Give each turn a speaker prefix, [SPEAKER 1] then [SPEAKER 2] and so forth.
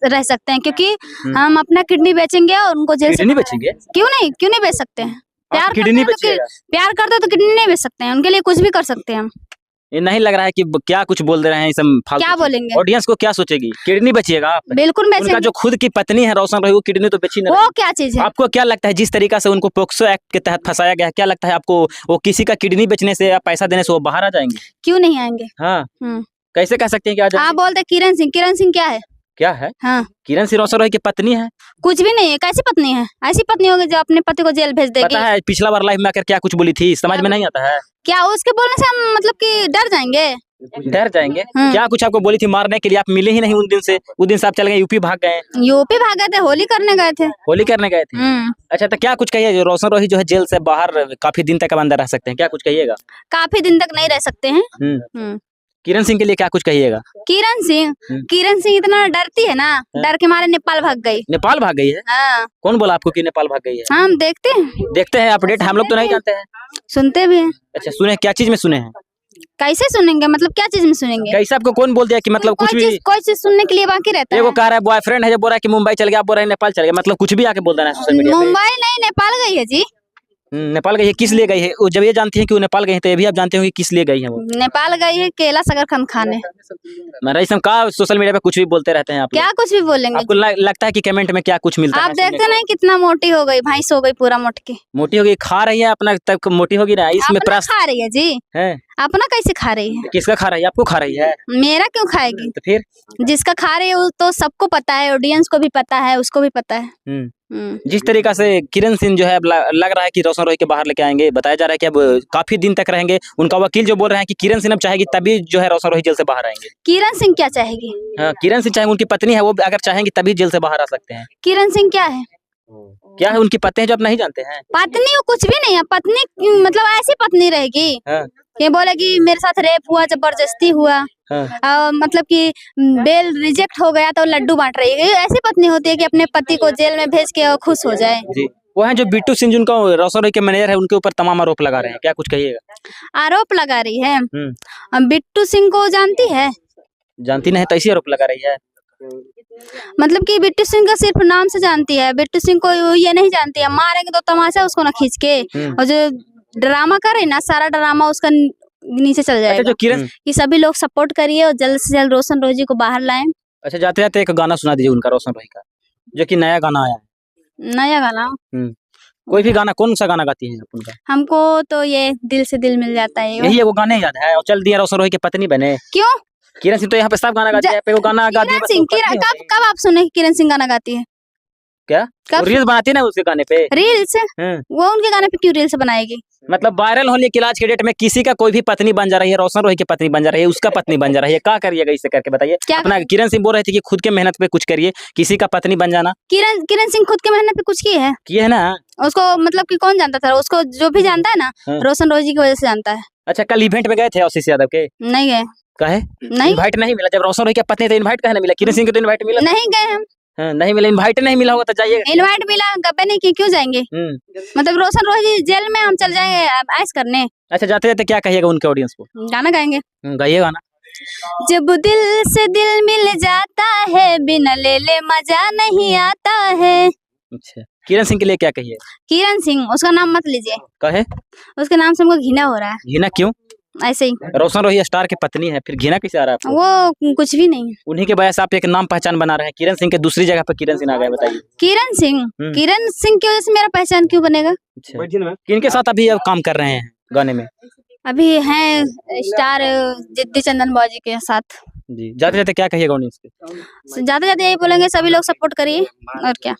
[SPEAKER 1] रह सकते हैं, क्योंकि हम अपना किडनी बेचेंगे और उनको जेल से
[SPEAKER 2] किडनी बेचेंगे?
[SPEAKER 1] क्यों नहीं बेच सकते हैं। प्यार
[SPEAKER 2] किडनी
[SPEAKER 1] करते हैं तो प्यार करते तो किडनी नहीं बेच सकते हैं, उनके लिए कुछ भी कर सकते हैं हम।
[SPEAKER 2] ये नहीं लग रहा है कि क्या कुछ बोल दे रहे हैं ये सब फालतू
[SPEAKER 1] क्या
[SPEAKER 2] चीज़?
[SPEAKER 1] बोलेंगे?
[SPEAKER 2] ऑडियंस को क्या सोचेगी? किडनी बेचिएगा आप?
[SPEAKER 1] बिल्कुल
[SPEAKER 2] उनका
[SPEAKER 1] बेचेंगे।
[SPEAKER 2] जो खुद की पत्नी है रोशन रही, वो किडनी तो बेची नहीं
[SPEAKER 1] वो
[SPEAKER 2] रही।
[SPEAKER 1] क्या चीज है?
[SPEAKER 2] आपको क्या लगता है जिस तरीका से उनको पोक्सो एक्ट के तहत फंसाया गया है, क्या लगता है आपको वो किसी का किडनी बेचने से या पैसा देने से वो बाहर आ जाएंगे?
[SPEAKER 1] क्यों नहीं आएंगे?
[SPEAKER 2] हाँ, कैसे कह सकते हैं कि आ जाएंगे?
[SPEAKER 1] आप बोलते किरण सिंह क्या है?
[SPEAKER 2] क्या है?
[SPEAKER 1] हाँ,
[SPEAKER 2] किरण सिंह रोशन रॉय की पत्नी है।
[SPEAKER 1] कुछ भी नहीं है। कैसी पत्नी है? ऐसी पत्नी होगी जो अपने पति को जेल भेज देगी।
[SPEAKER 2] पता है पिछला बार लाइफ में आकर क्या कुछ बोली थी, समझ में नहीं आता है?
[SPEAKER 1] क्या उसके बोलने से हम मतलब कि डर जाएंगे?
[SPEAKER 2] डर जाएंगे? क्या कुछ आपको बोली थी मारने के लिए, आप मिले ही नहीं उन दिन से। उस दिन से आप चले गए यूपी भाग गए।
[SPEAKER 1] यूपी भागे थे, होली करने गए थे।
[SPEAKER 2] होली करने गए थे? अच्छा, तो क्या कुछ कहिए, रोशन रोही जो है जेल से बाहर काफी दिन तक अंदर रह सकते हैं, क्या कुछ कहिएगा?
[SPEAKER 1] काफी दिन तक नहीं रह सकते हैं।
[SPEAKER 2] किरण सिंह के लिए क्या कुछ कहिएगा?
[SPEAKER 1] किरण सिंह इतना डरती है ना, डर के मारे नेपाल भाग गई।
[SPEAKER 2] नेपाल भाग गई है?
[SPEAKER 1] हाँ।
[SPEAKER 2] कौन बोला आपको कि नेपाल भाग गई है?
[SPEAKER 1] हम देखते हैं
[SPEAKER 2] अपडेट, हम लोग तो नहीं जानते हैं।
[SPEAKER 1] सुनते भी हैं।
[SPEAKER 2] अच्छा, सुने? क्या चीज में सुने हैं?
[SPEAKER 1] कैसे सुनेंगे? मतलब क्या चीज में सुनेंगे?
[SPEAKER 2] कैसे आपको कौन बोल दिया कि मतलब कुछ भी?
[SPEAKER 1] कोई चीज सुनने के लिए बाकी रहता है।
[SPEAKER 2] वो कह रहा है बॉयफ्रेंड है जो बोल रहा है कि मुंबई चल गया, आप बोल रहे हैं नेपाल चल गया, मतलब कुछ भी आके बोल देना है सोशल मीडिया पे।
[SPEAKER 1] मुंबई नहीं, नेपाल गई है जी।
[SPEAKER 2] नेपाल गई है? किस लिए गई है? वो जब ये जानती है कि वो नेपाल गई है तो ये भी आप जानते हो कि किस लिए गई है वो?
[SPEAKER 1] नेपाल गई है केला शकरकंद खाने।
[SPEAKER 2] महाराज का सोशल मीडिया पे कुछ भी बोलते रहते हैं आप।
[SPEAKER 1] क्या कुछ भी बोलेंगे?
[SPEAKER 2] आपको लगता है कि कमेंट में क्या कुछ मिलता है?
[SPEAKER 1] आप देखते नहीं कितना मोटी हो गई, भैंस हो गई पूरा मोटकी।
[SPEAKER 2] मोटी हो गई, खा रही है अपना तक मोटी होगी ना, इसमें
[SPEAKER 1] खा रही है जी
[SPEAKER 2] है।
[SPEAKER 1] अपना कैसे खा रही है?
[SPEAKER 2] किसका खा रही है? आपको खा रही है?
[SPEAKER 1] मेरा क्यों खाएगी?
[SPEAKER 2] तो फिर
[SPEAKER 1] जिसका खा रही है वो तो सबको पता है, ऑडियंस को भी पता है, उसको भी पता है।
[SPEAKER 2] जिस तरीका से किरण सिंह जो है लग रहा है कि रोशन रोही के बाहर लेके आएंगे, बताया जा रहा है कि अब काफी दिन तक रहेंगे। उनका वकील जो बोल रहे हैं कि किरण सिंह अब चाहेगी तभी जो है रोशन रोही जेल से बाहर आएंगे।
[SPEAKER 1] किरण सिंह क्या चाहेगी?
[SPEAKER 2] हाँ, किरण सिंह चाहे, उनकी पत्नी है, वो अगर चाहेंगी तभी जेल से बाहर आ सकते हैं।
[SPEAKER 1] किरण सिंह क्या है?
[SPEAKER 2] क्या है उनकी पत्नी है जो आप नहीं जानते हैं?
[SPEAKER 1] पत्नी वो कुछ भी नहीं है। पत्नी मतलब ऐसी पत्नी रहेगी।
[SPEAKER 2] हाँ।
[SPEAKER 1] ये बोलेगी मेरे साथ रेप हुआ, जबरदस्ती हुआ। हाँ। मतलब कि बेल रिजेक्ट हो गया तो लड्डू बांट रही है। ऐसी पत्नी होती है कि अपने पति को जेल में भेज के खुश हो जाए।
[SPEAKER 2] जी, वो है जो बिट्टू सिंह जिनका रोशन रोही के मैनेजर है, उनके ऊपर तमाम आरोप लगा रहे हैं, क्या कुछ कहिएगा?
[SPEAKER 1] आरोप लगा रही है? बिट्टू सिंह को जानती है?
[SPEAKER 2] जानती नहीं तो ऐसी आरोप लगा रही है।
[SPEAKER 1] मतलब कि बिट्टू सिंह का सिर्फ नाम से जानती है, बिट्टू सिंह को ये नहीं जानती है। मारेंगे तो तमाशा उसको ना खींच के, और जो ड्रामा कर रही ना, सारा ड्रामा उसका नीचे चल जाएगा।
[SPEAKER 2] जो किरण
[SPEAKER 1] कि सभी लोग सपोर्ट करिए और जल्द से जल्द रोशन रोही को बाहर लाएं।
[SPEAKER 2] अच्छा, जाते जाते एक गाना सुना दीजिए उनका, रोशन रोही का, जो कि नया गाना आया है।
[SPEAKER 1] नया गाना?
[SPEAKER 2] कोई भी गाना, कौन सा गाना गाती है उनका?
[SPEAKER 1] हमको तो ये दिल से दिल मिल जाता है।
[SPEAKER 2] यही है वो गाने याद है। और चल दिया रोशन रोही की पत्नी बने।
[SPEAKER 1] क्यों?
[SPEAKER 2] किरण सिंह तो यहाँ पे सब गाना गाती है, पे वो गाना गाती है।
[SPEAKER 1] कब आप सुने किरण सिंह गाना गाती है?
[SPEAKER 2] क्या रील्स बनाती है ना उसके गाने पे?
[SPEAKER 1] रील्स? वो उनके गाने पे क्यों रील्स बनाएगी?
[SPEAKER 2] मतलब वायरल होने के आज के डेट में किसी का कोई भी पत्नी बन जा रही है, रोशन रोही की पत्नी बन जा रही है, उसका पत्नी बन जा रही है, क्या करिएगा इससे करके बताइए? अपना किरण सिंह बोल रहे थे कि खुद के मेहनत पे कुछ करिए, किसी का पत्नी बन जाना।
[SPEAKER 1] किरण सिंह खुद के मेहनत पे कुछ की है ना। उसको मतलब कि कौन जानता था? उसको जो भी जानता है ना, रोशन रोही की वजह से जानता है। अच्छा,
[SPEAKER 2] कल इवेंट में गए थे आशीष यादव के?
[SPEAKER 1] नहीं गए।
[SPEAKER 2] कहे नहीं, इनवाइट नहीं मिला। जब रोशन रोही की पत्नी तो इनवाइट कहे नहीं मिला? किरण सिंह को तो इनवाइट मिला।
[SPEAKER 1] नहीं गए हम।
[SPEAKER 2] नहीं मिला, इनवाइट नहीं मिला होगा तो जाइएगा।
[SPEAKER 1] इनवाइट मिला, गप्पे नहीं किए, क्यों जाएंगे? मतलब रोशन रोही जेल में, हम चल जाएंगे ऐश करने? अच्छा, जाते जाते क्या कहिएगा उनके ऑडियंस को? गाना गाएंगे। गाइए गाना। जब दिल से दिल मिल जाता है, बिना ले ले मजा नहीं आता है।
[SPEAKER 2] अच्छा, किरण सिंह के लिए क्या कहिए?
[SPEAKER 1] किरण सिंह, उसका नाम मत लीजिए।
[SPEAKER 2] कहे
[SPEAKER 1] उसके नाम से हमको घृणा हो रहा है।
[SPEAKER 2] घृणा क्यों?
[SPEAKER 1] ऐसे ही।
[SPEAKER 2] रोशन रोही स्टार की पत्नी है, फिर घृणा कैसे आ रहा है आपको?
[SPEAKER 1] वो कुछ भी नहीं। उन्हीं
[SPEAKER 2] के वजह से आप एक नाम पहचान बना रहे हैं। किरण सिंह के दूसरी जगह पर किरण सिंह आ गए, बताइए।
[SPEAKER 1] किरण सिंह की वजह से मेरा पहचान क्यों बनेगा?
[SPEAKER 2] अच्छा, किनके साथ अभी काम कर रहे हैं गाने में?
[SPEAKER 1] अभी हैं स्टार जिद्दी चंदन बाजी के साथ।
[SPEAKER 2] जी, जाते जाते क्या कहिएगा उन्हें?
[SPEAKER 1] जाते जाते यही बोलेंगे, सभी लोग सपोर्ट करिए, और क्या।